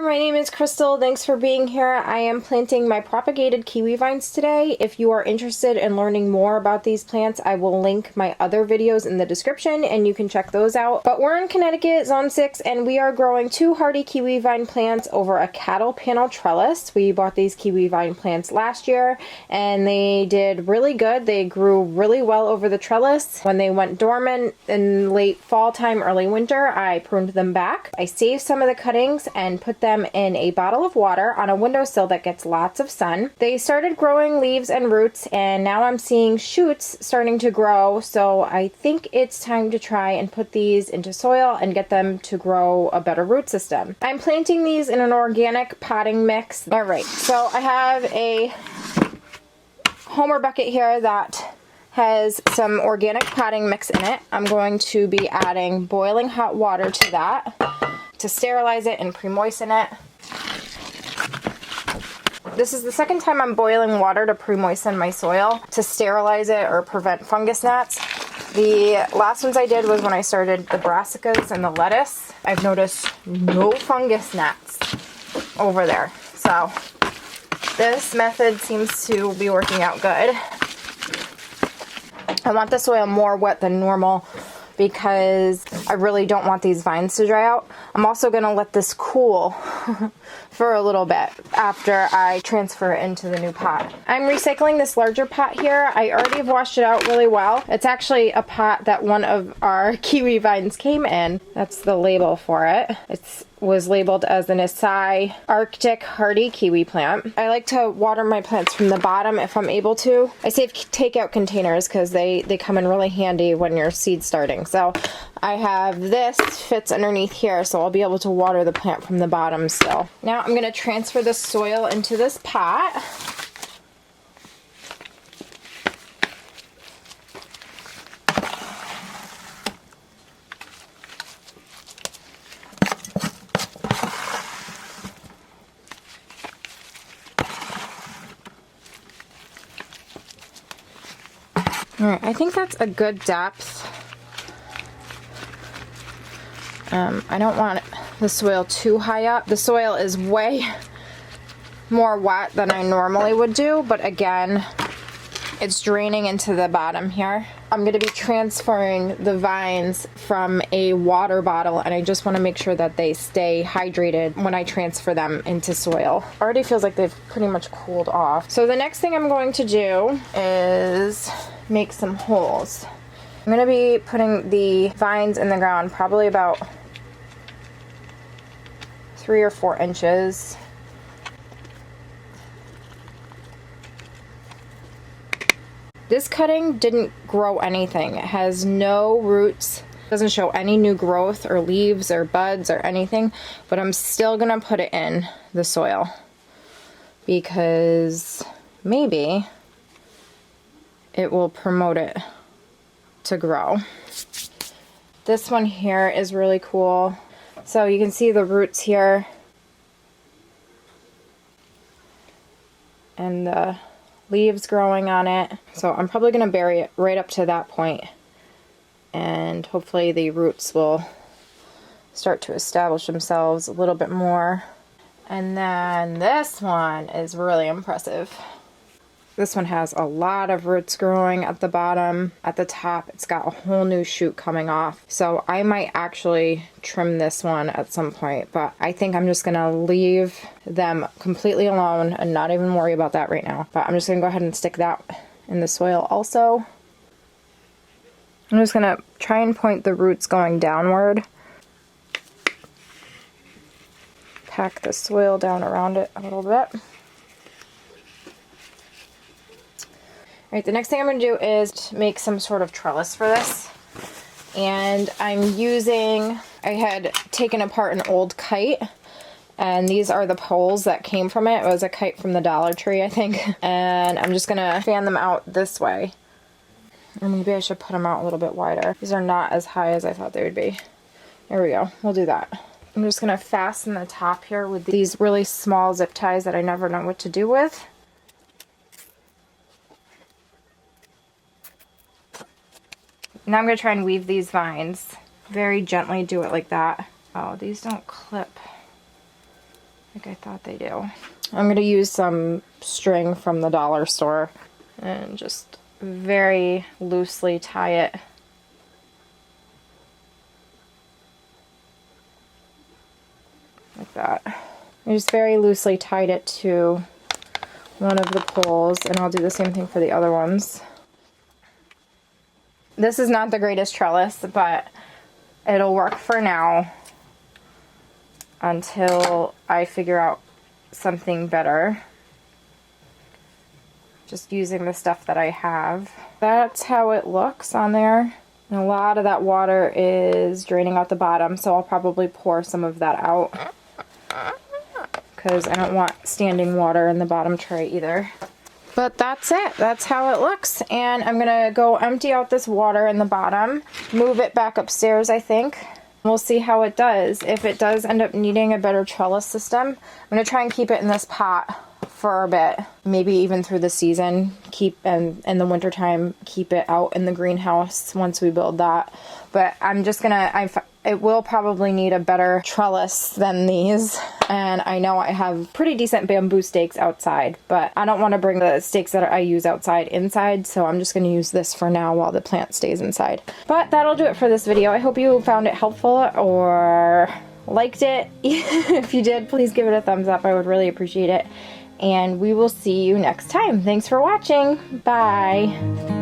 my name is Crystal. Thanks for being here. I am planting my propagated kiwi vines today. If you are interested in learning more about these plants, I will link my other videos in the description and you can check those out. But we're in Connecticut, Zone 6, and we are growing 2 hardy kiwi vine plants over a cattle panel trellis. We bought these kiwi vine plants last year and they did really good. They grew really well over the trellis. When they went dormant in late fall time, early winter, I pruned them back. I saved some of the cuttings and put them in a bottle of water on a windowsill that gets lots of sun. They started growing leaves and roots, and now I'm seeing shoots starting to grow, so I think it's time to try and put these into soil and get them to grow a better root system. I'm planting these in an organic potting mix. Alright, so I have a Homer bucket here that has some organic potting mix in it. I'm going to be adding boiling hot water to that to sterilize it and pre-moisten it. This is the second time I'm boiling water to pre-moisten my soil to sterilize it or prevent fungus gnats. The last ones I did was when I started the brassicas and the lettuce. I've noticed no fungus gnats over there. So this method seems to be working out good. I want the soil more wet than normal because I really don't want these vines to dry out. I'm also going to let this cool for a little bit after I transfer it into the new pot. I'm recycling this larger pot here. I already have washed it out really well. It's actually a pot that one of our kiwi vines came in. That's the label for it. It was labeled as an Acai Arctic hardy kiwi plant. I like to water my plants from the bottom if I'm able to. I save takeout containers because they come in really handy when you're seed starting. So I have this fits underneath here, so I'll be able to water the plant from the bottom still. Now I'm going to transfer the soil into this pot. Alright, I think that's a good depth. I don't want the soil too high up. The soil is way more wet than I normally would do, but again, it's draining into the bottom here. I'm going to be transferring the vines from a water bottle, and I just want to make sure that they stay hydrated when I transfer them into soil. Already feels like they've pretty much cooled off. So the next thing I'm going to do is make some holes. I'm going to be putting the vines in the ground probably about 3 or 4 inches. This cutting didn't grow anything. It has no roots. It doesn't show any new growth or leaves or buds or anything, but I'm still gonna put it in the soil because maybe it will promote it to grow. This one here is really cool. So you can see the roots here and the leaves growing on it. So I'm probably going to bury it right up to that point, and hopefully the roots will start to establish themselves a little bit more. And then this one is really impressive. This one has a lot of roots growing at the bottom. At the top, it's got a whole new shoot coming off. So I might actually trim this one at some point, but I think I'm just gonna leave them completely alone and not even worry about that right now. But I'm just gonna go ahead and stick that in the soil also. I'm just gonna try and point the roots going downward. Pack the soil down around it a little bit. Alright, the next thing I'm going to do is make some sort of trellis for this. And I'm using, I had taken apart an old kite, and these are the poles that came from it. It was a kite from the Dollar Tree, I think. And I'm just going to fan them out this way. Or maybe I should put them out a little bit wider. These are not as high as I thought they would be. There we go. We'll do that. I'm just going to fasten the top here with these really small zip ties that I never know what to do with. Now I'm going to try and weave these vines. Very gently do it like that. Oh, these don't clip. like I thought they do. I'm going to use some string from the dollar store and just very loosely tie it. Like that. I just very loosely tied it to one of the poles, and I'll do the same thing for the other ones. This is not the greatest trellis, but it'll work for now until I figure out something better. Just using the stuff that I have. That's how it looks on there. And a lot of that water is draining out the bottom, so I'll probably pour some of that out, because I don't want standing water in the bottom tray either. But that's it. That's how it looks. And I'm gonna go empty out this water in the bottom, move it back upstairs, I think. We'll see how it does. If it does end up needing a better trellis system, I'm gonna try and keep it in this pot for a bit, maybe even through the season. And in the wintertime, keep it out in the greenhouse once we build that. But I'm just gonna, it will probably need a better trellis than these. And I know I have pretty decent bamboo stakes outside, but I don't want to bring the stakes that I use outside inside, so I'm just going to use this for now while the plant stays inside. But that'll do it for this video. I hope you found it helpful or liked it. If you did, please give it a thumbs up. I would really appreciate it. And we will see you next time. Thanks for watching. Bye.